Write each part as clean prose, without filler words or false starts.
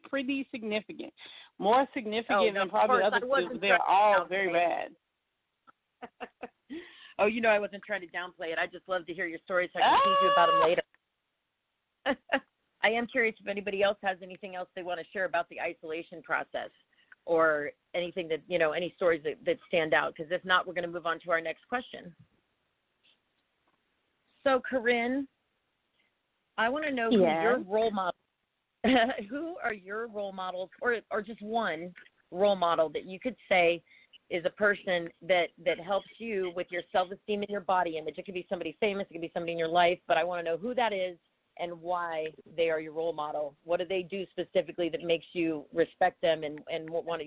pretty significant, more Oh, significant no, than of probably course, other I two. wasn't They're trying all to very downplay bad. it. Oh, I wasn't trying to downplay it. I just love to hear your stories so I can tease you about them Ah! later. I am curious if anybody else has anything else they want to share about the isolation process or anything that, any stories that stand out. Because if not, we're going to move on to our next question. So, Corinne, I want to know who your role model. Who are your role models, or just one role model that you could say is a person that helps you with your self-esteem and your body image? It could be somebody famous, it could be somebody in your life, but I want to know who that is and why they are your role model. What do they do specifically that makes you respect them and want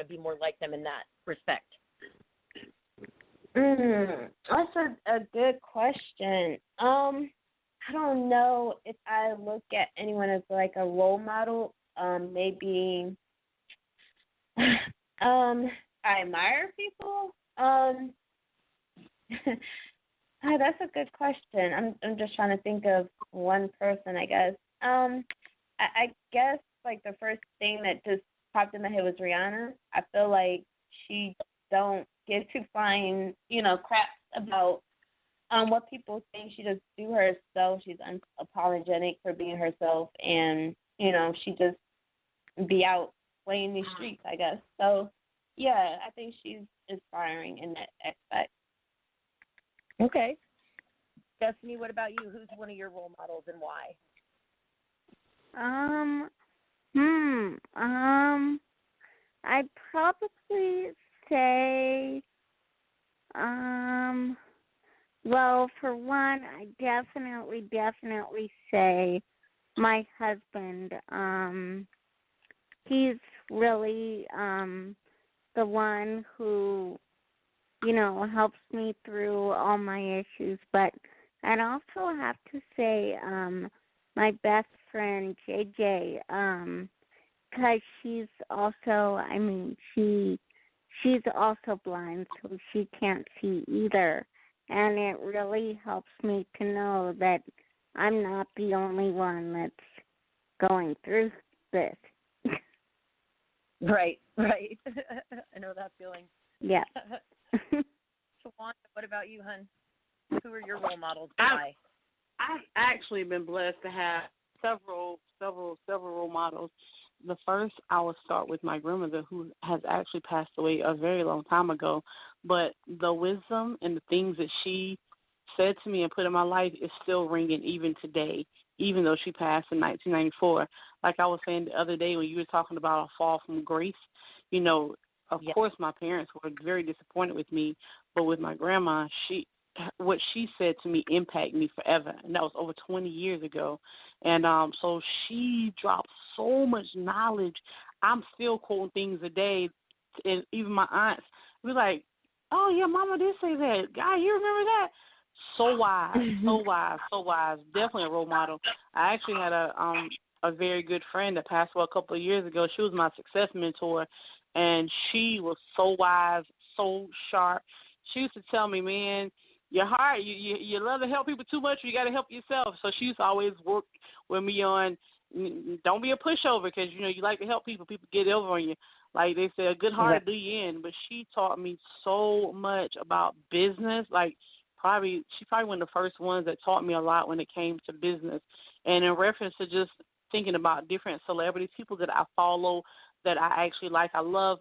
to be more like them in that respect? That's a good question. I don't know if I look at anyone as like a role model. Maybe I admire people. That's a good question. I'm just trying to think of one person, I guess. I guess like the first thing that just popped in my head was Rihanna. I feel like she don't give two flying, crap about what people think. She just do herself. She's unapologetic for being herself, and she just be out playing these streets, I guess. So yeah, I think she's inspiring in that aspect. Okay. Destiny, what about you? Who's one of your role models and why? I'd probably say, well, for one, I definitely say my husband. He's really the one who, helps me through all my issues. But I'd also have to say my best friend, JJ, because she's also, she's also blind, so she can't see either. And it really helps me to know that I'm not the only one that's going through this. Right. I know that feeling. Yeah. Shawana, what about you, hon? Who are your role models? Why? I've actually been blessed to have several role models. The first, I will start with my grandmother, who has actually passed away a very long time ago. But the wisdom and the things that she said to me and put in my life is still ringing even today, even though she passed in 1994. Like I was saying the other day when you were talking about a fall from grace, of course my parents were very disappointed with me, but with my grandma, what she said to me impacted me forever, and that was over 20 years ago. And so she dropped so much knowledge. I'm still quoting things today, and even my aunts be like, "Oh yeah, Mama did say that. Guy, you remember that?" So wise, so wise. Definitely a role model. I actually had a very good friend that passed away a couple of years ago. She was my success mentor, and she was so wise, so sharp. She used to tell me, "Man, your heart, you love to help people too much. You got to help yourself." So she used to always work with me on, don't be a pushover, because you like to help people. People get over on you. Like they say, a good heart will do you in. But she taught me so much about business. Like she probably one of the first ones that taught me a lot when it came to business. And in reference to just thinking about different celebrities, people that I follow that I actually like. I love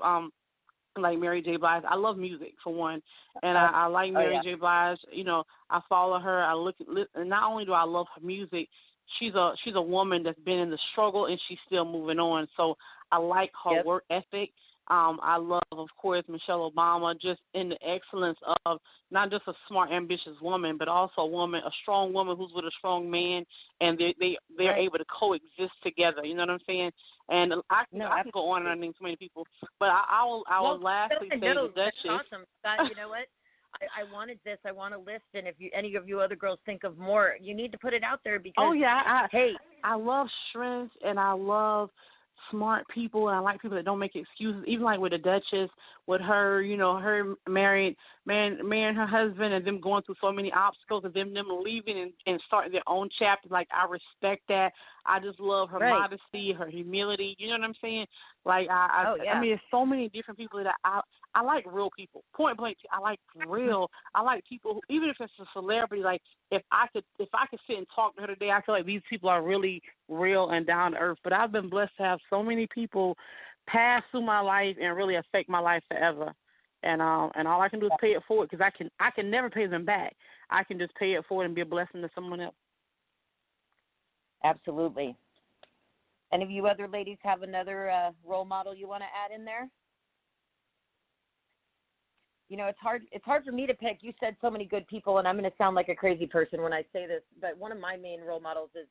like Mary J. Blige. I love music for one, and I like Mary J. Blige. I follow her. I look at, and not only do I love her music, she's a woman that's been in the struggle and she's still moving on. So I like her work ethic. I love, of course, Michelle Obama, just in the excellence of not just a smart, ambitious woman, but also a strong woman who's with a strong man, and they're able to coexist together. You know what I'm saying? And I can go on and on so many people, but I will lastly say the Duchess. That's awesome. You know what? I wanted this. I want a list, and if any of you other girls think of more, you need to put it out there because. I love strength, and I love smart people, and I like people that don't make excuses. Even like with the Duchess, with her, her married man and her husband, and them going through so many obstacles, and them leaving and starting their own chapter. Like I respect that. I just love her modesty, her humility. You know what I'm saying? Like I mean, there's so many different people that I like real people. Point blank, I like real. I like people who, even if it's a celebrity. Like if I could sit and talk to her today, I feel like these people are really real and down to earth. But I've been blessed to have so many people pass through my life and really affect my life forever. And all I can do is pay it forward, because I can never pay them back. I can just pay it forward and be a blessing to someone else. Absolutely. Any of you other ladies have another role model you want to add in there? You know, it's hard for me to pick. You said so many good people, and I'm going to sound like a crazy person when I say this, but one of my main role models is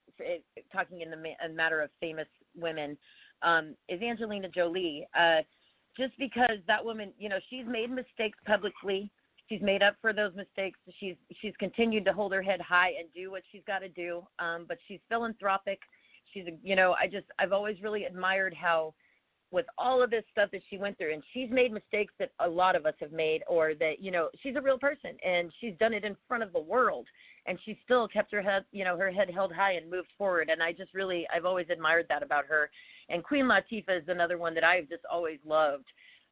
talking in the matter of famous women, is Angelina Jolie. Just because that woman, you know, she's made mistakes publicly. She's made up for those mistakes. She's continued to hold her head high and do what she's got to do. But she's philanthropic. She's, you know, I've always really admired how, with all of this stuff that she went through, and she's made mistakes that a lot of us have made, or that, you know, she's a real person and she's done it in front of the world, and she still kept her head, you know, her head held high and moved forward. And I've always admired that about her. And Queen Latifah is another one that I've just always loved.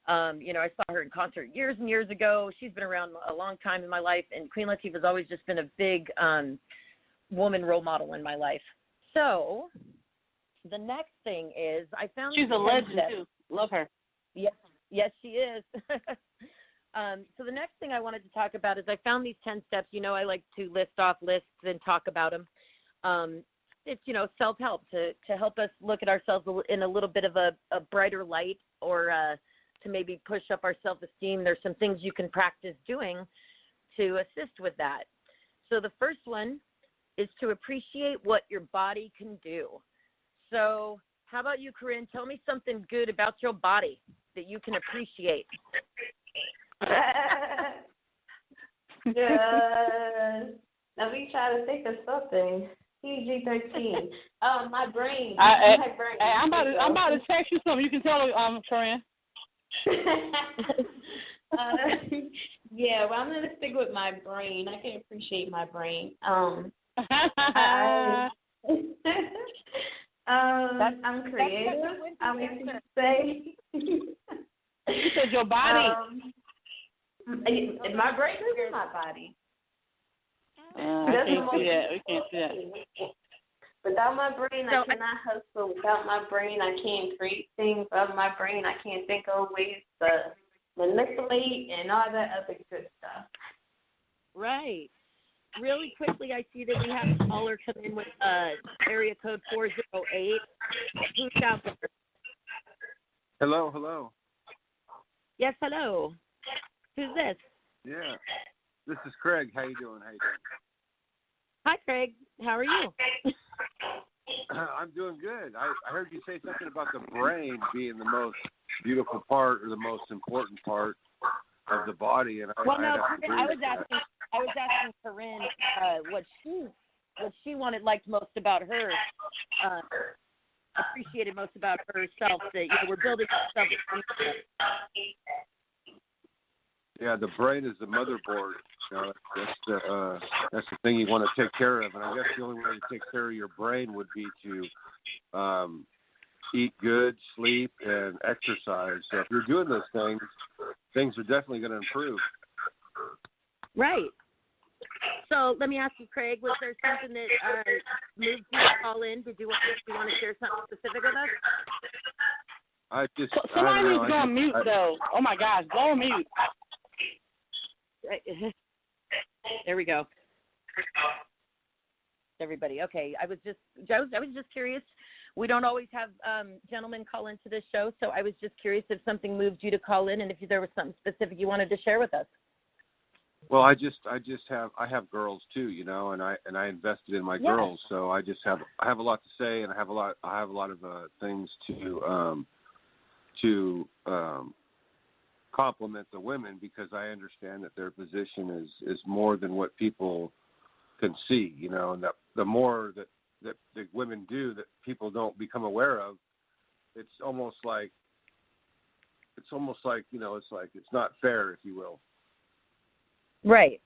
You know, I saw her in concert years and years ago. She's been around a long time in my life, and Queen Latifah has always just been a big woman role model in my life. So the next thing is I found she's a legend too. Love her. Yes, she is. So the next thing I wanted to talk about is I found these 10 steps. You know, I like to list off lists and talk about them. It's, you know, self-help to help us look at ourselves in a little bit of a brighter light, or to maybe push up our self-esteem. There's some things you can practice doing to assist with that. So the first one is to appreciate what your body can do. So how about you, Corinne? Tell me something good about your body that you can appreciate. Let me try to think of something. PG-13. My brain. I'm about to text you something. You can tell her, Corinne. Yeah, well, I'm going to stick with my brain. I can appreciate my brain. I'm creative, I would say. You said your body. My brain is in my body. I can't see that. We can't see that. Without my brain, I cannot hustle. Without my brain, I can't create things. Without my brain, I can't think of ways to manipulate and all that other good stuff. Right. Really quickly, I see that we have a caller come in with area code 408. Who's out there? Hello. Yes, hello. Who's this? Yeah, this is Craig. How you doing? Hi, Craig. How are you? I'm doing good. I heard you say something about the brain being the most beautiful part or the most important part of the body, and I was asking Corinne what she liked most about her, appreciated most about herself. That, you know, we're building stuff. Yeah, the brain is the motherboard. You know, that's the thing you want to take care of, and I guess the only way to take care of your brain would be to eat good, sleep, and exercise. So if you're doing those things are definitely going to improve. Right. So let me ask you, Craig, was there something that moved you to call in? Did you want to share something specific with us? Somebody needs to go on mute, though. Oh, my gosh, go on mute. There we go. Everybody, okay. I was just curious. We don't always have gentlemen call into this show, so I was just curious if something moved you to call in, and if there was something specific you wanted to share with us. Well, I have girls too, you know, and I invested in my girls, so I have a lot to say, and I have a lot of things to compliment the women, because I understand that their position is more than what people can see, you know, and that the more that the women do that people don't become aware of, it's almost like, you know, it's not fair, if you will. Right.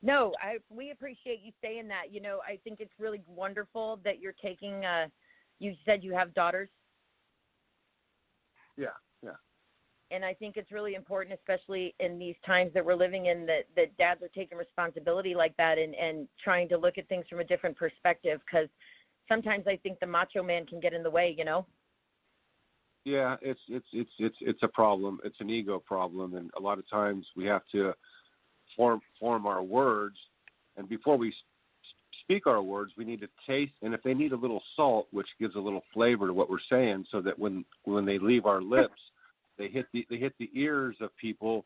No, we appreciate you saying that. You know, I think it's really wonderful that you're taking You said you have daughters? Yeah. And I think it's really important, especially in these times that we're living in, that dads are taking responsibility like that and trying to look at things from a different perspective, because sometimes I think the macho man can get in the way, Yeah, it's a problem. It's an ego problem, and a lot of times we have to form our words, and before we speak our words, we need to taste. And if they need a little salt, which gives a little flavor to what we're saying, so that when they leave our lips, they hit the ears of people,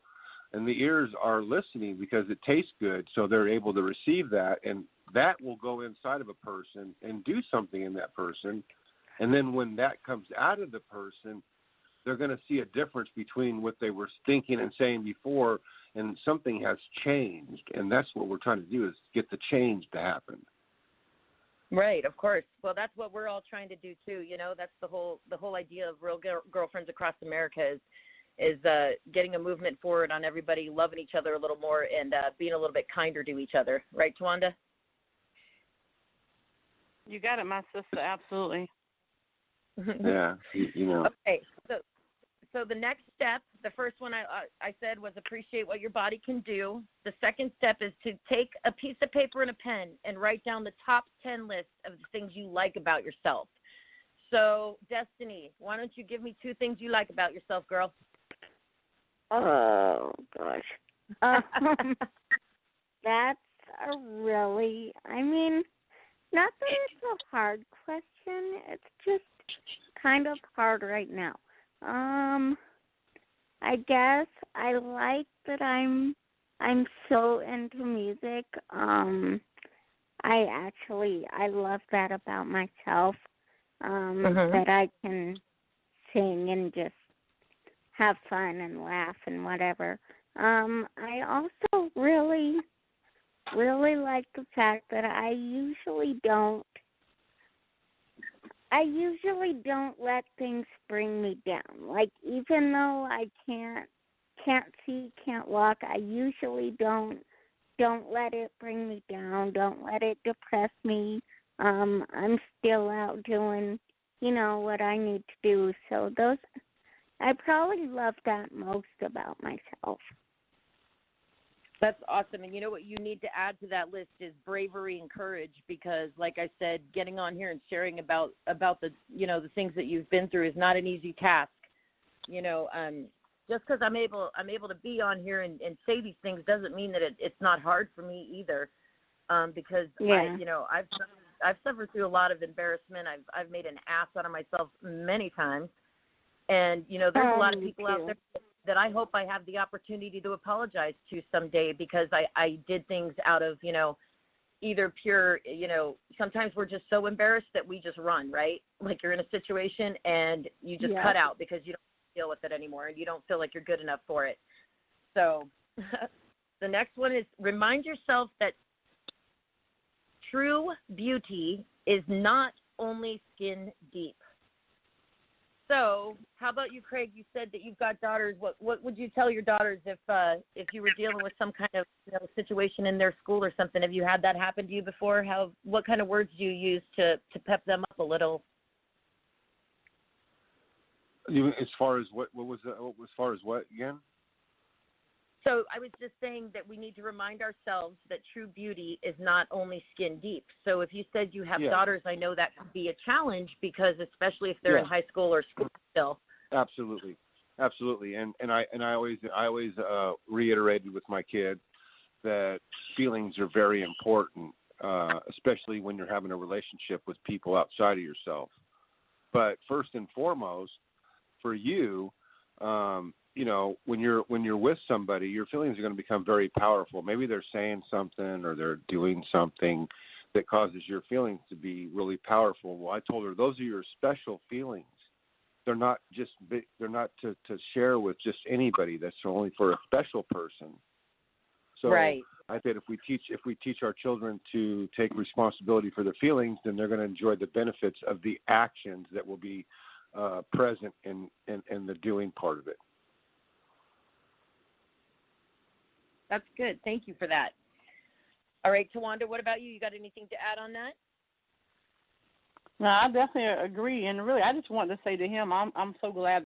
and the ears are listening because it tastes good, so they're able to receive that, and that will go inside of a person and do something in that person. And then when that comes out of the person, they're going to see a difference between what they were thinking and saying before, and something has changed. And that's what we're trying to do, is get the change to happen. Right, of course. Well, that's what we're all trying to do too. That's the whole idea of Real Girlfriends Across America is getting a movement forward on everybody loving each other a little more and being a little bit kinder to each other. Right, Tawanda? You got it, my sister. Absolutely. Yeah, Okay, so the next step, the first one I said was appreciate what your body can do. The second step is to take a piece of paper and a pen and write down the top 10 list of the things you like about yourself. So, Destiny, why don't you give me 2 things you like about yourself, girl? Oh, gosh. That's a really, not that it's a hard question. It's just kind of hard right now. I guess I like that I'm so into music. I love that about myself. That I can sing and just have fun and laugh and whatever. I also really like the fact that I usually don't let things bring me down. Like, even though I can't see, can't walk, I usually don't let it bring me down. Don't let it depress me. I'm still out doing, what I need to do. So I probably love that most about myself. That's awesome. And you know what you need to add to that list is bravery and courage, because like I said, getting on here and sharing about the, the things that you've been through is not an easy task. Just because I'm able to be on here and say these things doesn't mean that it's not hard for me either. Because I've suffered through a lot of embarrassment. I've made an ass out of myself many times. And, there's a lot of people out there that I hope I have the opportunity to apologize to someday, because I did things out of, either pure, sometimes we're just so embarrassed that we just run, right? Like, you're in a situation and you just cut out because you don't deal with it anymore and you don't feel like you're good enough for it. So the next one is remind yourself that true beauty is not only skin deep. So, how about you, Craig? You said that you've got daughters. What would you tell your daughters if you were dealing with some kind of situation in their school or something? Have you had that happen to you before? What kind of words do you use to pep them up a little? As far as what was that? As far as what again? So I was just saying that we need to remind ourselves that true beauty is not only skin deep. So if you said you have daughters, I know that could be a challenge, because especially if they're in high school or school still. Absolutely. And I always reiterated with my kid that feelings are very important, especially when you're having a relationship with people outside of yourself. But first and foremost, for you, when you're with somebody, your feelings are going to become very powerful. Maybe they're saying something or they're doing something that causes your feelings to be really powerful. Well, I told her those are your special feelings. They're not to share with just anybody. That's only for a special person. So right. I think if we teach our children to take responsibility for their feelings, then they're going to enjoy the benefits of the actions that will be present in the doing part of it. That's good. Thank you for that. All right, Tawanda, what about you? You got anything to add on that? No, I definitely agree, and really, I just wanted to say to him, I'm so glad